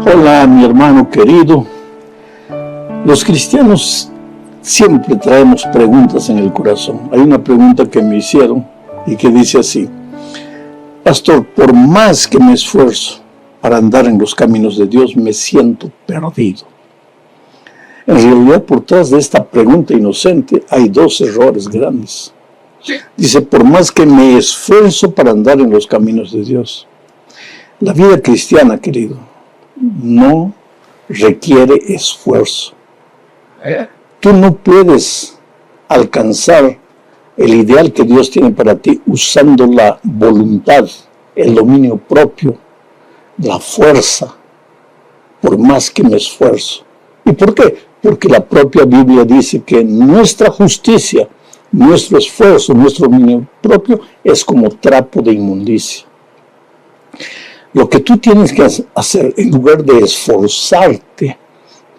Hola, mi hermano querido. Los cristianos siempre traemos preguntas en el corazón. Hay una pregunta que me hicieron y que dice así: Pastor, por más que me esfuerzo para andar en los caminos de Dios, me siento perdido. En realidad, por detrás de esta pregunta inocente hay dos errores grandes. Dice, por más que me esfuerzo para andar en los caminos de Dios. La vida cristiana, querido, no requiere esfuerzo. Tú no puedes alcanzar el ideal que Dios tiene para ti usando la voluntad, el dominio propio, la fuerza, por más que me esfuerzo. ¿Y por qué? Porque la propia Biblia dice que nuestra justicia, nuestro esfuerzo, nuestro dominio propio es como trapo de inmundicia. Lo que tú tienes que hacer, en lugar de esforzarte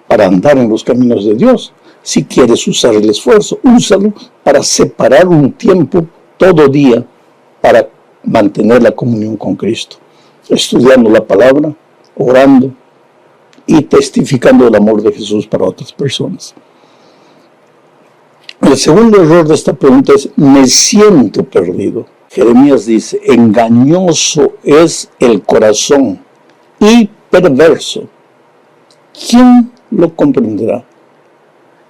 para andar en los caminos de Dios, si quieres usar el esfuerzo, úsalo para separar un tiempo todo día para mantener la comunión con Cristo, estudiando la palabra, orando y testificando el amor de Jesús para otras personas. El segundo error de esta pregunta es: me siento perdido. Jeremías dice, engañoso es el corazón y perverso. ¿Quién lo comprenderá?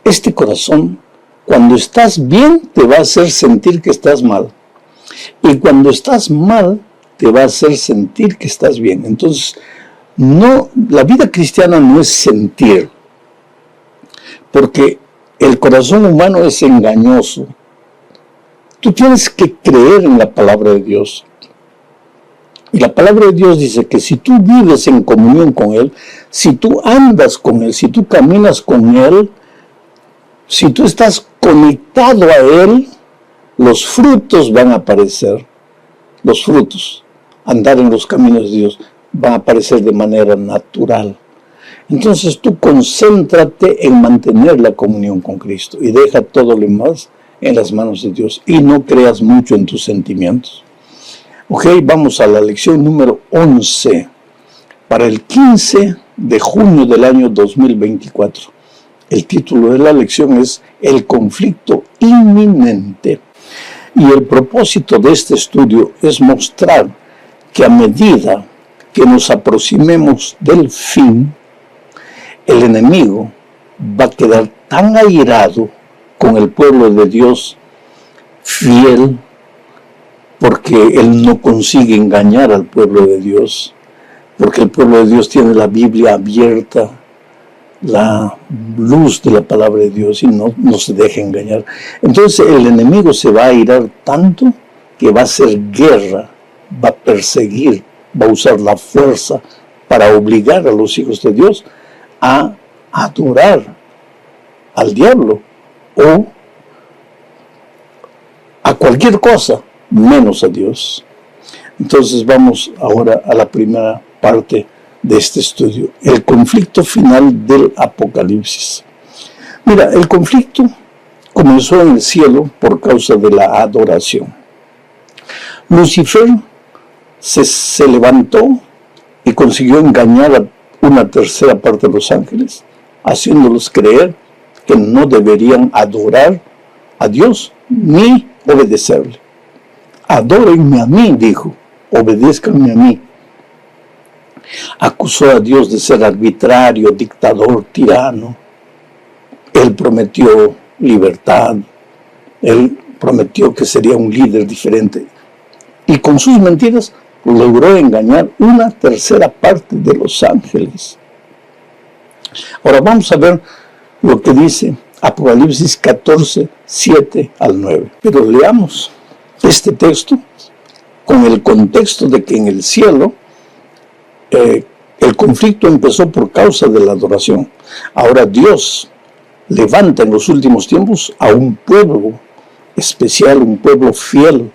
Este corazón, cuando estás bien, te va a hacer sentir que estás mal. Y cuando estás mal, te va a hacer sentir que estás bien. Entonces, la vida cristiana no es sentir, porque el corazón humano es engañoso. Tú tienes que creer en la palabra de Dios. Y la palabra de Dios dice que si tú vives en comunión con Él, si tú andas con Él, si tú caminas con Él, si tú estás conectado a Él, los frutos van a aparecer. Los frutos, andar en los caminos de Dios, van a aparecer de manera natural. Entonces tú concéntrate en mantener la comunión con Cristo y deja todo lo demás en las manos de Dios y no creas mucho en tus sentimientos. Ok, vamos a la lección número 11 para el 15 de junio del año 2024. El título de la lección es El conflicto inminente. Y el propósito de este estudio es mostrar que a medida que nos aproximemos del fin, el enemigo va a quedar tan airado con el pueblo de Dios fiel, porque él no consigue engañar al pueblo de Dios, porque el pueblo de Dios tiene la Biblia abierta, la luz de la palabra de Dios, y no se deja engañar. Entonces el enemigo se va a airar tanto que va a hacer guerra, va a perseguir, va a usar la fuerza para obligar a los hijos de Dios a adorar al diablo o a cualquier cosa menos a Dios. Entonces vamos ahora a la primera parte de este estudio, el conflicto final del Apocalipsis. Mira, el conflicto comenzó en el cielo por causa de la adoración. Lucifer se levantó y consiguió engañar a una tercera parte de los ángeles, haciéndolos creer que no deberían adorar a Dios ni obedecerle. Adórenme a mí, dijo, obedézcanme a mí. Acusó a Dios de ser arbitrario, dictador, tirano. Él prometió libertad, él prometió que sería un líder diferente. Y con sus mentiras logró engañar una tercera parte de los ángeles. Ahora vamos a ver lo que dice Apocalipsis 14, 7 al 9. Pero leamos este texto con el contexto de que en el cielo el conflicto empezó por causa de la adoración. Ahora Dios levanta en los últimos tiempos a un pueblo especial, un pueblo fiel,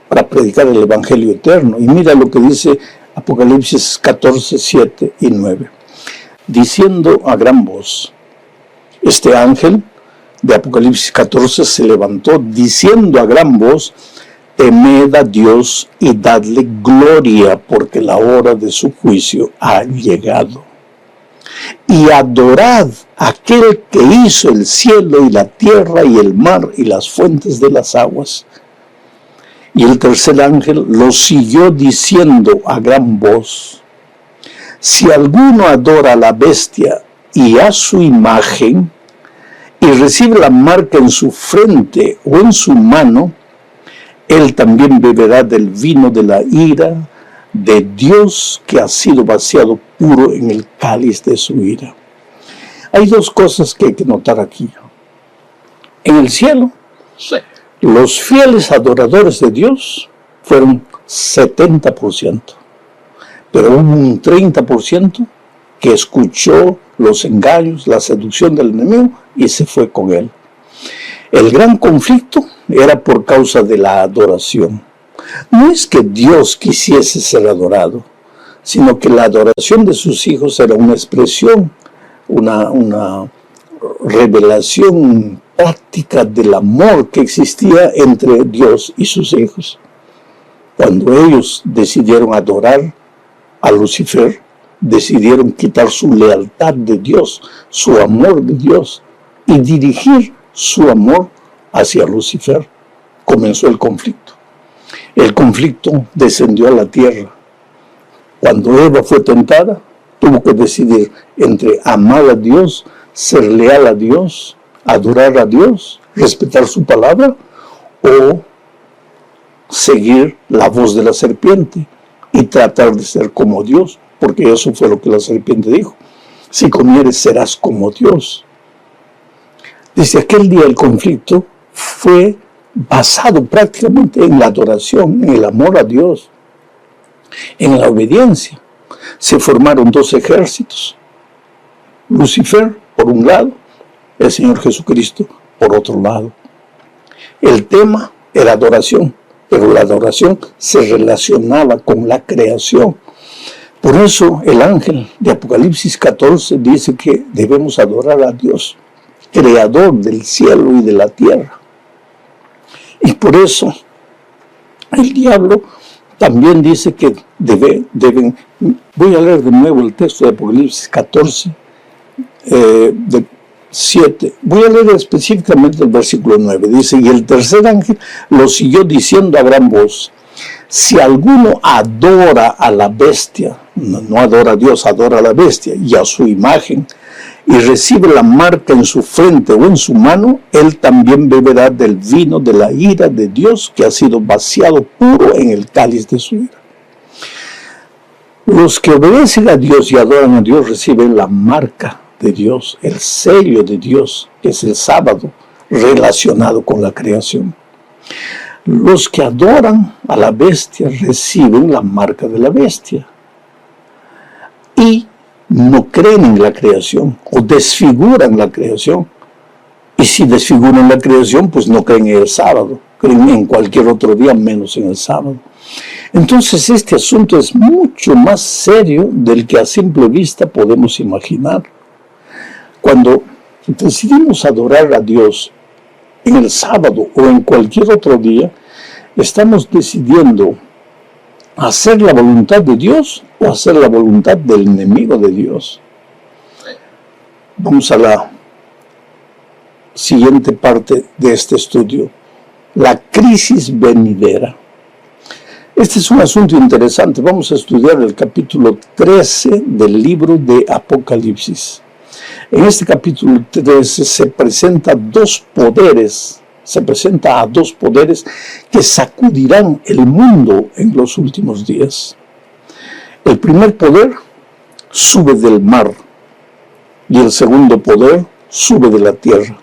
para predicar el Evangelio eterno. Y mira lo que dice Apocalipsis 14, 7 y 9. Diciendo a gran voz, este ángel de Apocalipsis 14 se levantó diciendo a gran voz, temed a Dios y dadle gloria, porque la hora de su juicio ha llegado. y adorad a aquel que hizo el cielo y la tierra y el mar y las fuentes de las aguas. Y el tercer ángel lo siguió diciendo a gran voz: si alguno adora a la bestia y a su imagen, y recibe la marca en su frente o en su mano, él también beberá del vino de la ira de Dios, que ha sido vaciado puro en el cáliz de su ira. Hay dos cosas que hay que notar aquí. En el cielo, los fieles adoradores de Dios fueron 70%, pero hubo un 30% que escuchó los engaños, la seducción del enemigo y se fue con él. El gran conflicto era por causa de la adoración. No es que Dios quisiese ser adorado, sino que la adoración de sus hijos era una expresión, una revelación práctica del amor que existía entre Dios y sus hijos. Cuando ellos decidieron adorar a Lucifer, decidieron quitar su lealtad de Dios, su amor de Dios, y dirigir su amor hacia Lucifer. Comenzó el conflicto. El conflicto descendió a la tierra. Cuando Eva fue tentada, tuvo que decidir entre amar a Dios, ser leal a Dios, adorar a Dios, respetar su palabra, o seguir la voz de la serpiente y tratar de ser como Dios, porque eso fue lo que la serpiente dijo: si comieres serás como Dios. Desde aquel día el conflicto fue basado prácticamente en la adoración, en el amor a Dios, en la obediencia. Se formaron dos ejércitos: Lucifer por un lado, el Señor Jesucristo por otro lado. El tema era adoración, pero la adoración se relacionaba con la creación. Por eso el ángel de Apocalipsis 14 dice que debemos adorar a Dios, creador del cielo y de la tierra. Y por eso el diablo también dice que deben. Voy a leer de nuevo el texto de Apocalipsis 14, de 7. Voy a leer específicamente el versículo 9. Dice: y el tercer ángel lo siguió diciendo a gran voz: si alguno adora a la bestia, no adora a Dios, adora a la bestia y a su imagen, y recibe la marca en su frente o en su mano, él también beberá del vino de la ira de Dios, que ha sido vaciado puro en el cáliz de su ira. Los que obedecen a Dios y adoran a Dios reciben la marca de Dios, el sello de Dios, que es el sábado, relacionado con la creación. Los que adoran a la bestia reciben la marca de la bestia y no creen en la creación o desfiguran la creación. Y si desfiguran la creación, pues no creen en el sábado, creen en cualquier otro día menos en el sábado. Entonces este asunto es mucho más serio del que a simple vista podemos imaginar. Cuando decidimos adorar a Dios en el sábado o en cualquier otro día, estamos decidiendo hacer la voluntad de Dios o hacer la voluntad del enemigo de Dios. Vamos a la siguiente parte de este estudio: la crisis venidera. Este es un asunto interesante. Vamos a estudiar el capítulo 13 del libro de Apocalipsis. En este capítulo 13 se presenta a dos poderes que sacudirán el mundo en los últimos días. El primer poder sube del mar y el segundo poder sube de la tierra.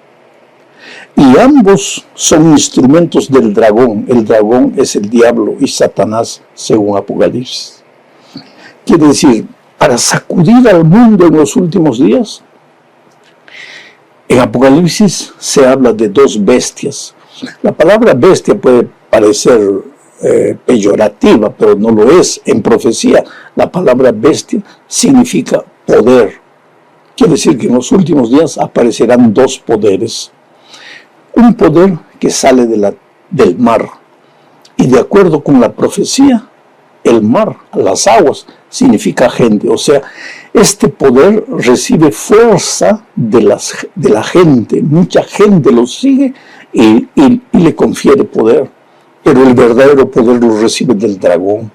Y ambos son instrumentos del dragón. El dragón es el diablo y Satanás, según Apocalipsis. Quiere decir, para sacudir al mundo en los últimos días, en Apocalipsis se habla de dos bestias. La palabra bestia puede parecer peyorativa, pero no lo es. En profecía, la palabra bestia significa poder. Quiere decir que en los últimos días aparecerán dos poderes. Un poder que sale del mar. Y de acuerdo con la profecía, el mar, las aguas, significa gente. O sea, Este poder recibe fuerza de la gente. Mucha gente lo sigue y le confiere poder. Pero el verdadero poder lo recibe del dragón.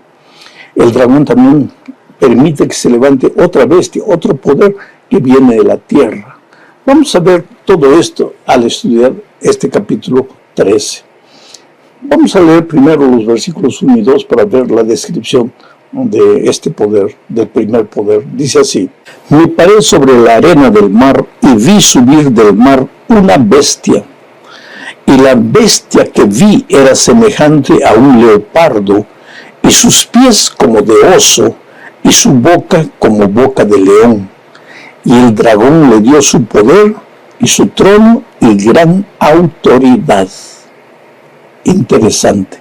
El dragón también permite que se levante otra bestia, otro poder que viene de la tierra. Vamos a ver todo esto al estudiar este capítulo 13. Vamos a leer primero los versículos 1 y 2 para ver la descripción de este poder, del primer poder. Dice así: me paré sobre la arena del mar y vi subir del mar una bestia. Y la bestia que vi era semejante a un leopardo, y sus pies como de oso, y su boca como boca de león. Y el dragón le dio su poder, y su trono, y gran autoridad. Interesante.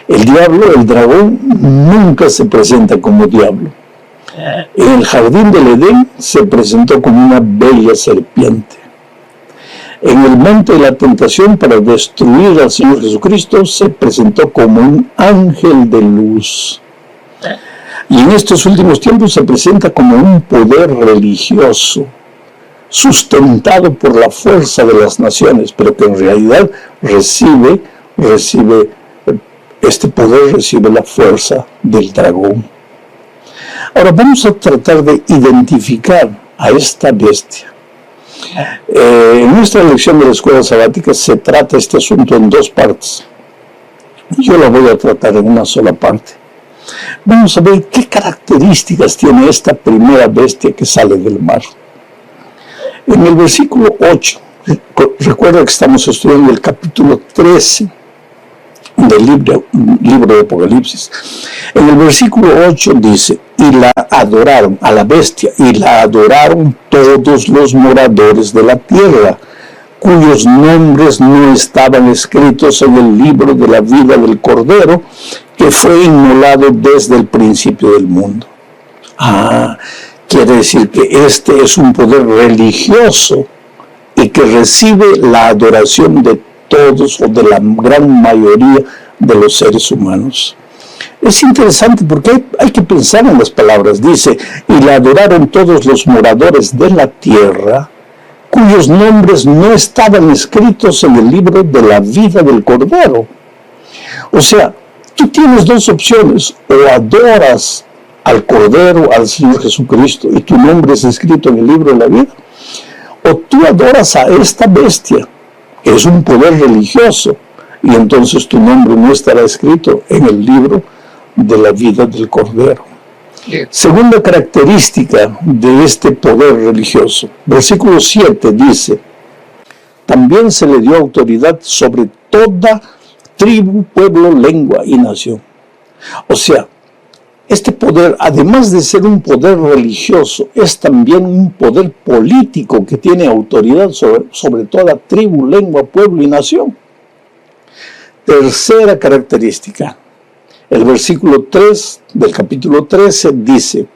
El diablo, el dragón, nunca se presenta como diablo. En el jardín del Edén se presentó como una bella serpiente. En el monte de la tentación, para destruir al Señor Jesucristo, se presentó como un ángel de luz. Y en estos últimos tiempos se presenta como un poder religioso, sustentado por la fuerza de las naciones, pero que en realidad recibe este poder, recibe la fuerza del dragón. Ahora vamos a tratar de identificar a esta bestia. En nuestra lección de la escuela sabática se trata este asunto en dos partes. Yo la voy a tratar en una sola parte. Vamos a ver qué características tiene esta primera bestia que sale del mar. En el versículo 8, recuerda que estamos estudiando el capítulo 13 del libro de Apocalipsis. En el versículo 8 dice: y la adoraron, a la bestia, y la adoraron todos los moradores de la tierra, cuyos nombres no estaban escritos en el libro de la vida del Cordero, que fue inmolado desde el principio del mundo. Quiere decir que este es un poder religioso y que recibe la adoración de todos o de la gran mayoría de los seres humanos. Es interesante porque hay que pensar en las palabras. Dice: y la adoraron todos los moradores de la tierra, cuyos nombres no estaban escritos en el libro de la vida del Cordero. O sea, tú tienes dos opciones: o adoras al Cordero, al Señor Jesucristo, y tu nombre es escrito en el libro de la vida, o tú adoras a esta bestia, que es un poder religioso, y entonces tu nombre no estará escrito en el libro de la vida del Cordero. Segunda característica de este poder religioso, versículo 7 dice: también se le dio autoridad sobre toda tribu, pueblo, lengua y nación. O sea, este poder, además de ser un poder religioso, es también un poder político que tiene autoridad sobre toda tribu, lengua, pueblo y nación. Tercera característica, el versículo 3 del capítulo 13 dice: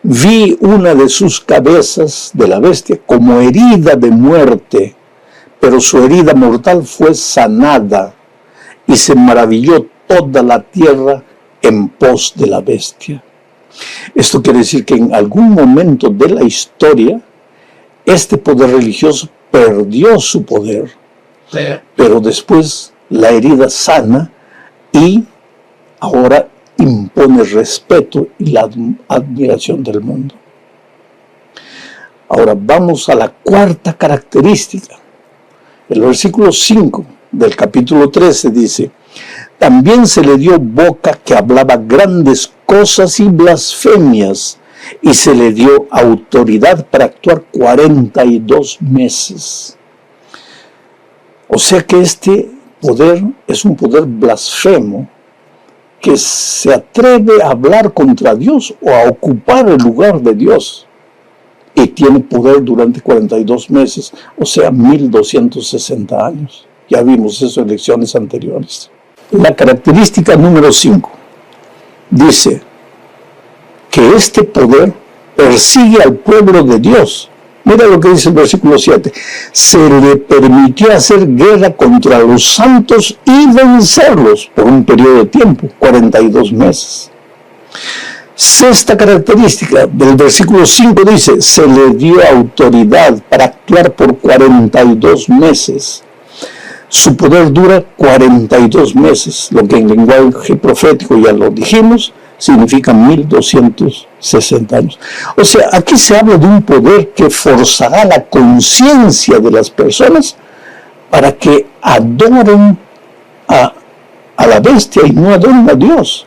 vi una de sus cabezas de la bestia como herida de muerte, pero su herida mortal fue sanada, y se maravilló toda la tierra en pos de la bestia. Esto quiere decir que en algún momento de la historia este poder religioso perdió su poder, pero después la herida sana y ahora impone respeto y la admiración del mundo. Ahora vamos a la cuarta característica. El versículo 5 del capítulo 13 dice: también se le dio boca que hablaba grandes cosas y blasfemias, y se le dio autoridad para actuar 42 meses. O sea que este poder es un poder blasfemo, que se atreve a hablar contra Dios o a ocupar el lugar de Dios, y tiene poder durante 42 meses, o sea 1260 años. Ya vimos eso en lecciones anteriores. La característica número 5 dice que este poder persigue al pueblo de Dios. Mira lo que dice el versículo 7. Se le permitió hacer guerra contra los santos y vencerlos por un periodo de tiempo, 42 meses. Sexta característica del versículo 5 dice, se le dio autoridad para actuar por 42 meses. Su poder dura 42 meses, lo que en lenguaje profético, ya lo dijimos, significa 1260 años. O sea, aquí se habla de un poder que forzará la conciencia de las personas para que adoren a la bestia y no adoren a Dios.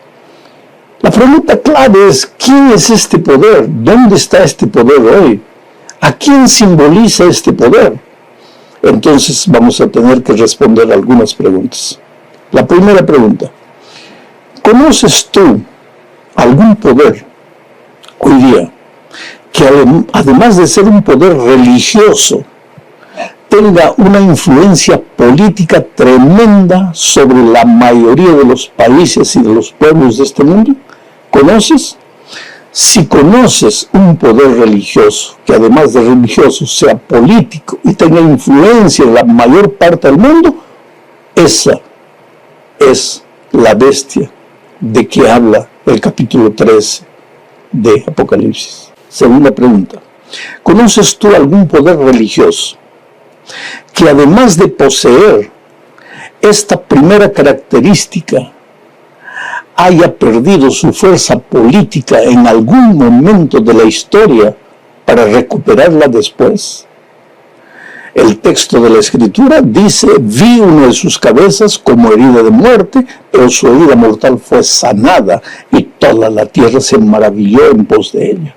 La pregunta clave es, ¿quién es este poder? ¿Dónde está este poder hoy? ¿A quién simboliza este poder? Entonces vamos a tener que responder algunas preguntas. La primera pregunta, ¿conoces tú algún poder hoy día que además de ser un poder religioso, tenga una influencia política tremenda sobre la mayoría de los países y de los pueblos de este mundo? ¿Conoces? Si conoces un poder religioso, que además de religioso sea político y tenga influencia en la mayor parte del mundo, esa es la bestia de que habla el capítulo 13 de Apocalipsis. Segunda pregunta, ¿conoces tú algún poder religioso que además de poseer esta primera característica haya perdido su fuerza política en algún momento de la historia para recuperarla después? El texto de la Escritura dice, vi una de sus cabezas como herida de muerte, pero su herida mortal fue sanada y toda la tierra se maravilló en pos de ella.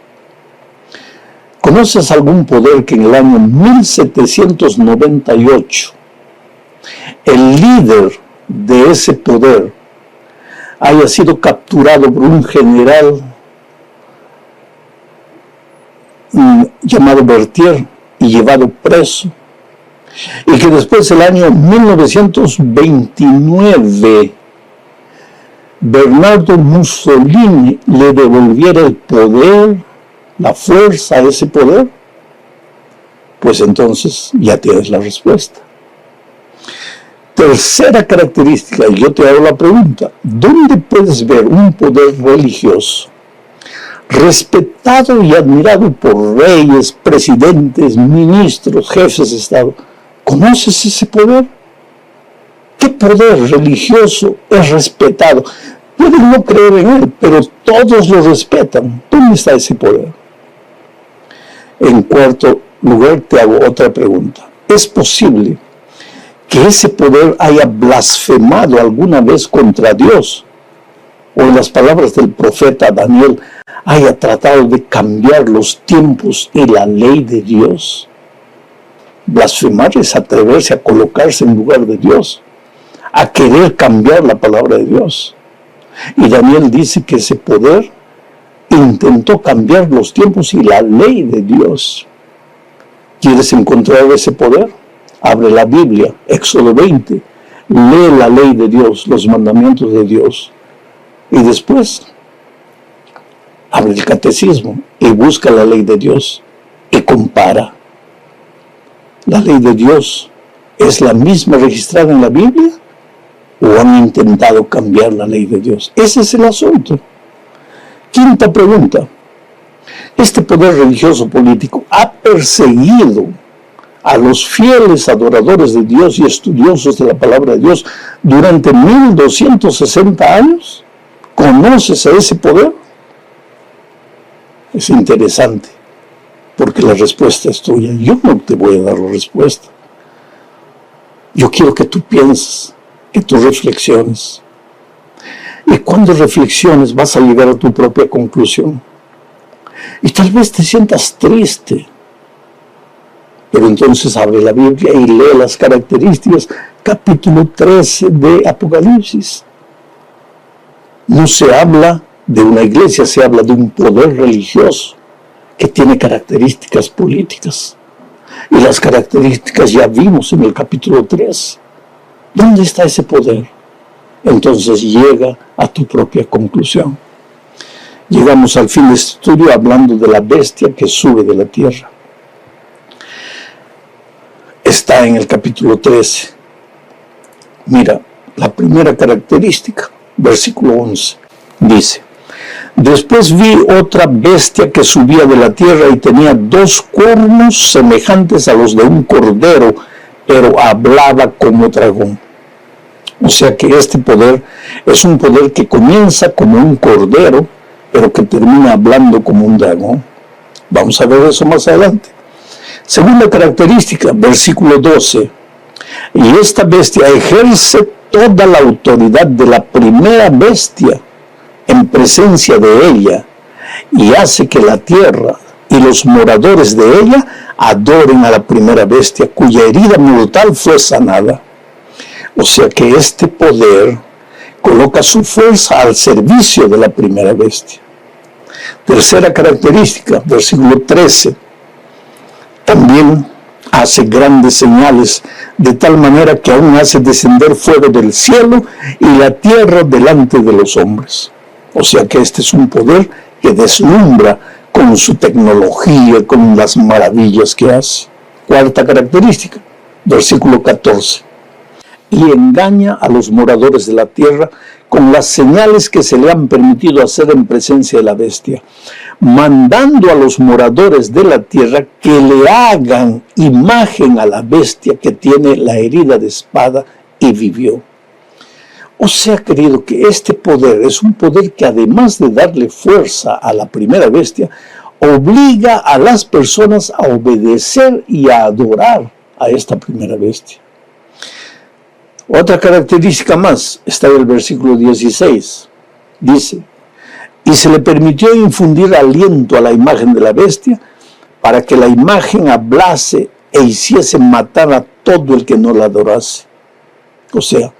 ¿Conoces algún poder que en el año 1798 el líder de ese poder haya sido capturado por un general llamado Berthier y llevado preso, y que después del año 1929 Bernardo Mussolini le devolviera el poder, la fuerza a ese poder? Pues entonces ya tienes la respuesta. Tercera característica, y yo te hago la pregunta, ¿dónde puedes ver un poder religioso respetado y admirado por reyes, presidentes, ministros, jefes de Estado? ¿Conoces ese poder? ¿Qué poder religioso es respetado? Pueden no creer en él, pero todos lo respetan. ¿Dónde está ese poder? En cuarto lugar, te hago otra pregunta. ¿Es posible que ese poder haya blasfemado alguna vez contra Dios? O en las palabras del profeta Daniel, haya tratado de cambiar los tiempos y la ley de Dios. Blasfemar es atreverse a colocarse en lugar de Dios, a querer cambiar la palabra de Dios. Y Daniel dice que ese poder intentó cambiar los tiempos y la ley de Dios. ¿Quieres encontrar ese poder? Abre la Biblia, Éxodo 20, lee la ley de Dios, los mandamientos de Dios, y después abre el catecismo y busca la ley de Dios y compara. ¿La ley de Dios es la misma registrada en la Biblia o han intentado cambiar la ley de Dios? Ese es el asunto. Quinta pregunta. Este poder religioso político ha perseguido a los fieles adoradores de Dios y estudiosos de la palabra de Dios durante 1260 años. ¿Conoces a ese poder? Es interesante, porque la respuesta es tuya. Yo no te voy a dar la respuesta. Yo quiero que tú pienses, que tú reflexiones. Y cuando reflexiones vas a llegar a tu propia conclusión. Y tal vez te sientas triste. Pero entonces abre la Biblia y lee las características, capítulo 13 de Apocalipsis. No se habla de una iglesia, se habla de un poder religioso que tiene características políticas. Y las características ya vimos en el capítulo 3. ¿Dónde está ese poder? Entonces llega a tu propia conclusión. Llegamos al fin de este estudio hablando de la bestia que sube de la tierra. Está en el capítulo 13. Mira, la primera característica, versículo 11, dice: Después vi otra bestia que subía de la tierra y tenía 2 cuernos semejantes a los de un cordero, pero hablaba como dragón. O sea que este poder es un poder que comienza como un cordero, pero que termina hablando como un dragón. Vamos a ver eso más adelante. Segunda característica, versículo 12. Y esta bestia ejerce toda la autoridad de la primera bestia en presencia de ella, y hace que la tierra y los moradores de ella adoren a la primera bestia, cuya herida mortal fue sanada. O sea que este poder coloca su fuerza al servicio de la primera bestia. Tercera característica, versículo 13. También hace grandes señales, de tal manera que aún hace descender fuego del cielo y la tierra delante de los hombres. O sea que este es un poder que deslumbra con su tecnología, con las maravillas que hace. Cuarta característica, versículo 14. Y engaña a los moradores de la tierra con las señales que se le han permitido hacer en presencia de la bestia, mandando a los moradores de la tierra que le hagan imagen a la bestia que tiene la herida de espada y vivió. O sea, querido, que este poder es un poder que, además de darle fuerza a la primera bestia, obliga a las personas a obedecer y a adorar a esta primera bestia. Otra característica más está en el versículo 16. Dice, y se le permitió infundir aliento a la imagen de la bestia para que la imagen hablase e hiciese matar a todo el que no la adorase. O sea,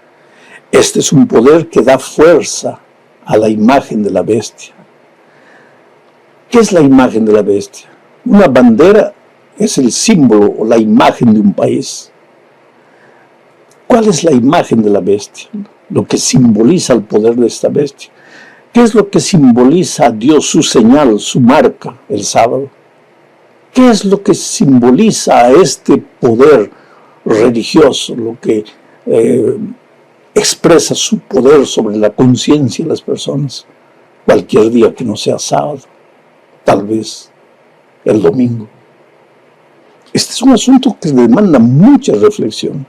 este es un poder que da fuerza a la imagen de la bestia. ¿Qué es la imagen de la bestia? Una bandera es el símbolo o la imagen de un país. ¿Cuál es la imagen de la bestia? Lo que simboliza el poder de esta bestia. ¿Qué es lo que simboliza a Dios, su señal, su marca, el sábado? ¿Qué es lo que simboliza a este poder religioso, lo que expresa su poder sobre la conciencia de las personas? Cualquier día que no sea sábado, tal vez el domingo. Este es un asunto que demanda mucha reflexión.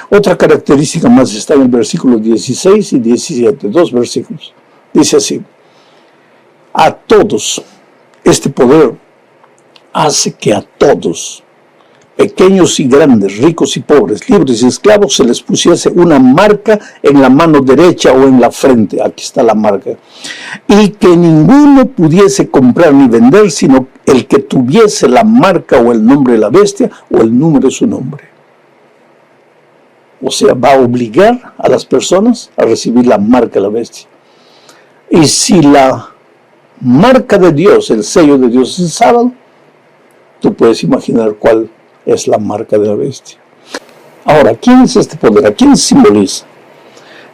Otra característica más está en el versículo 16 y 17, 2 versículos. Dice así, a todos, este poder hace que a todos, pequeños y grandes, ricos y pobres, libres y esclavos, se les pusiese una marca en la mano derecha o en la frente, aquí está la marca, y que ninguno pudiese comprar ni vender, sino el que tuviese la marca o el nombre de la bestia o el número de su nombre. O sea, va a obligar a las personas a recibir la marca de la bestia. Y si la marca de Dios, el sello de Dios es el sábado, tú puedes imaginar cuál es la marca de la bestia. Ahora, ¿quién es este poder? ¿A quién simboliza?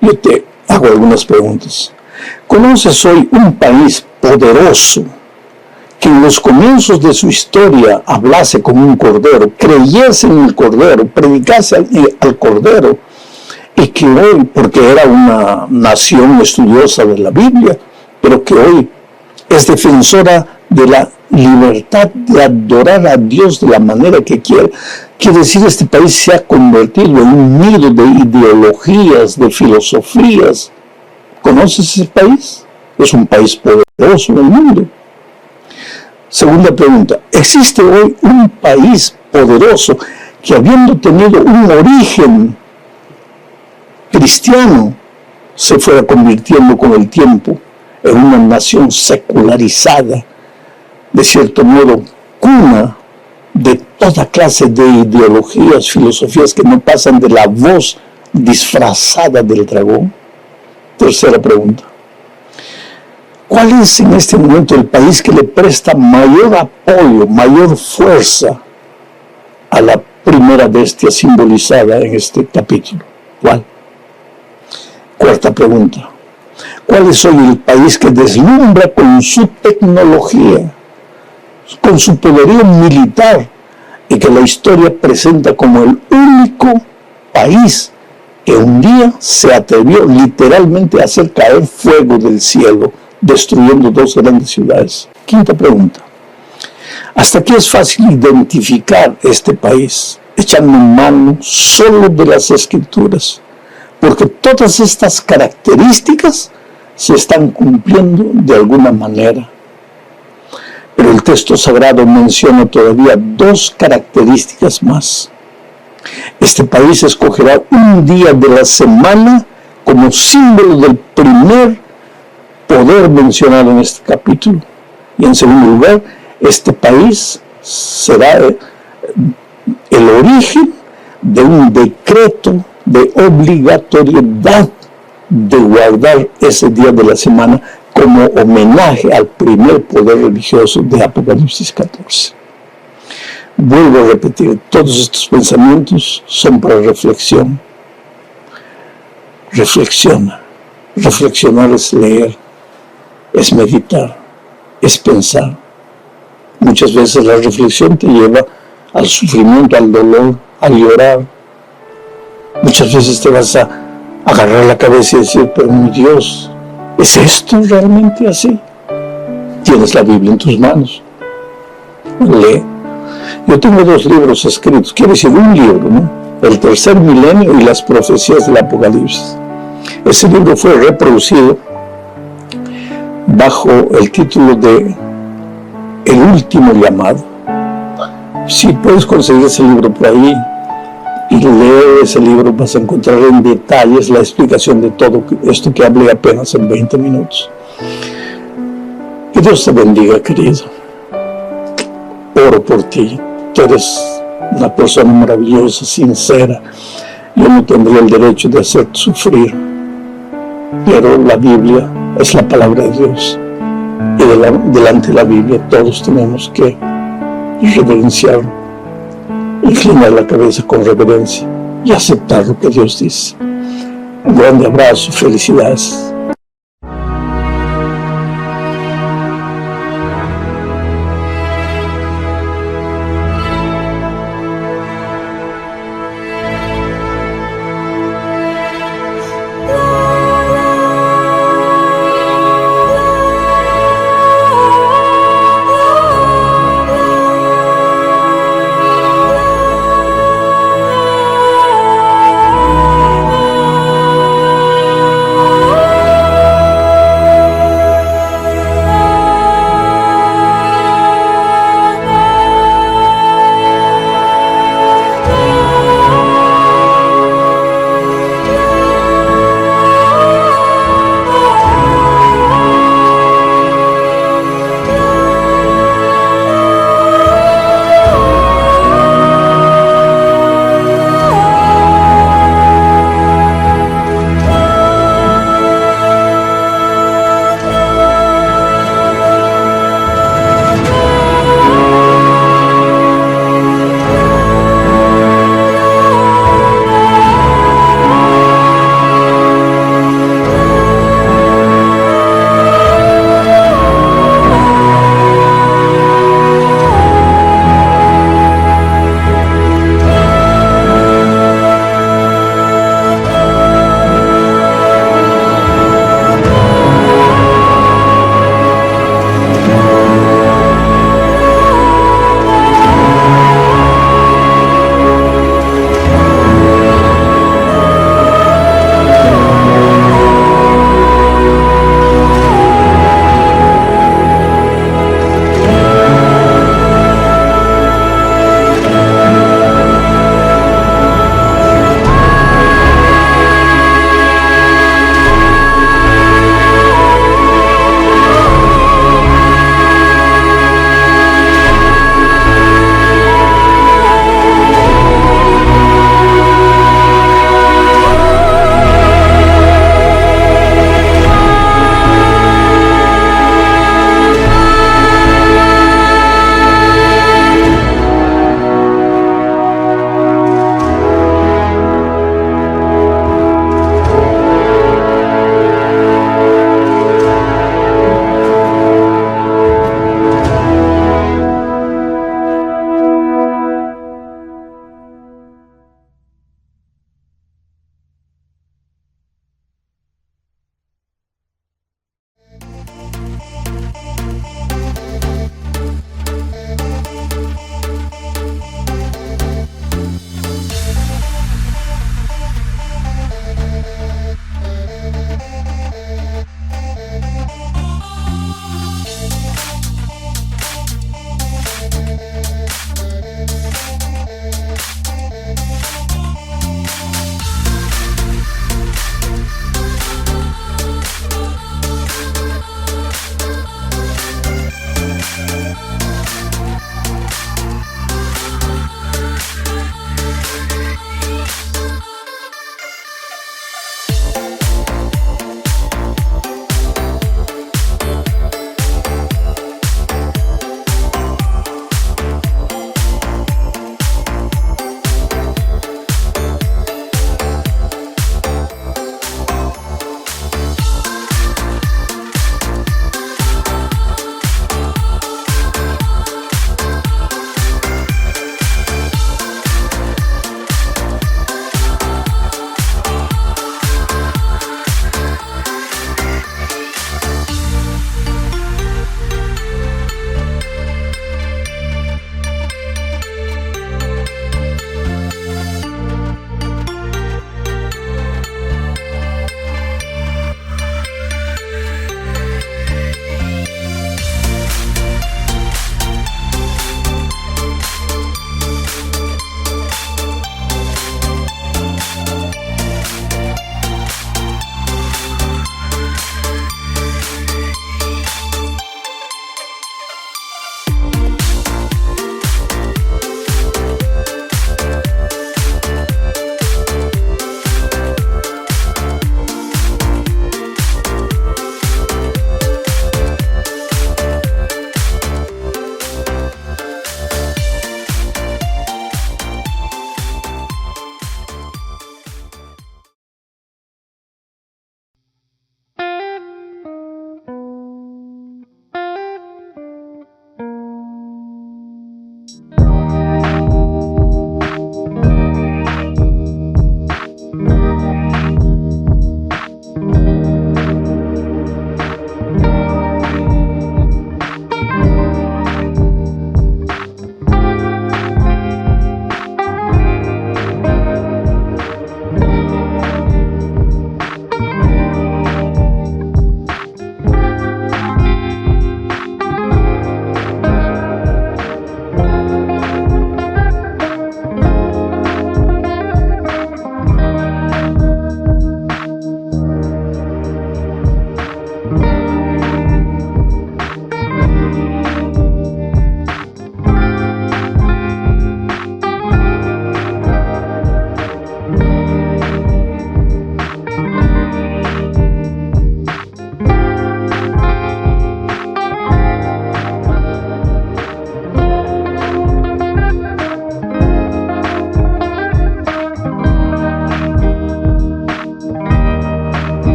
Yo te hago algunas preguntas. ¿Conoces hoy un país poderoso que en los comienzos de su historia hablase como un cordero, creyese en el cordero, predicase al cordero, y que hoy, porque era una nación estudiosa de la Biblia, pero que hoy es defensora de la libertad de adorar a Dios de la manera que quiere? Quiere decir, este país se ha convertido en un nido de ideologías, de filosofías. ¿Conoces ese país? Es un país poderoso en el mundo. Segunda pregunta, ¿existe hoy un país poderoso que, habiendo tenido un origen cristiano, se fuera convirtiendo con el tiempo en una nación secularizada, de cierto modo cuna de toda clase de ideologías, filosofías que no pasan de la voz disfrazada del dragón? Tercera pregunta, ¿cuál es en este momento el país que le presta mayor apoyo, mayor fuerza a la primera bestia simbolizada en este capítulo? ¿Cuál? Cuarta pregunta, ¿cuál es hoy el país que deslumbra con su tecnología, con su poderío militar, y que la historia presenta como el único país que un día se atrevió literalmente a hacer caer fuego del cielo destruyendo 2 grandes ciudades. Quinta pregunta. ¿Hasta aquí es fácil identificar este país, echando mano solo de las Escrituras? Porque todas estas características se están cumpliendo de alguna manera. Pero el texto sagrado menciona todavía 2 características más. Este país escogerá un día de la semana como símbolo del primer poder mencionado en este capítulo. Y en segundo lugar, este país será el origen de un decreto de obligatoriedad de guardar ese día de la semana como homenaje al primer poder religioso de Apocalipsis 14. Vuelvo a repetir, todos estos pensamientos son para reflexión. Reflexiona. Reflexionar es leer, es meditar, es pensar. Muchas veces la reflexión te lleva al sufrimiento, al dolor, a llorar. Muchas veces te vas a agarrar la cabeza y decir, pero mi Dios, ¿es esto realmente así? Tienes la Biblia en tus manos. Lee. Yo tengo 2 libros escritos, quiero decir un libro, ¿no? El tercer milenio y las profecías del Apocalipsis. Ese libro fue reproducido bajo el título de El último llamado. Si puedes conseguir ese libro por ahí y leer ese libro, vas a encontrar en detalles la explicación de todo esto que hablé apenas en 20 minutos. Que Dios te bendiga, querido. Oro por ti. Tú eres una persona maravillosa, sincera. Yo no tendría el derecho de hacerte sufrir, pero la Biblia es la palabra de Dios. Y delante de la Biblia todos tenemos que reverenciar, inclinar la cabeza con reverencia y aceptar lo que Dios dice. Un grande abrazo, felicidades.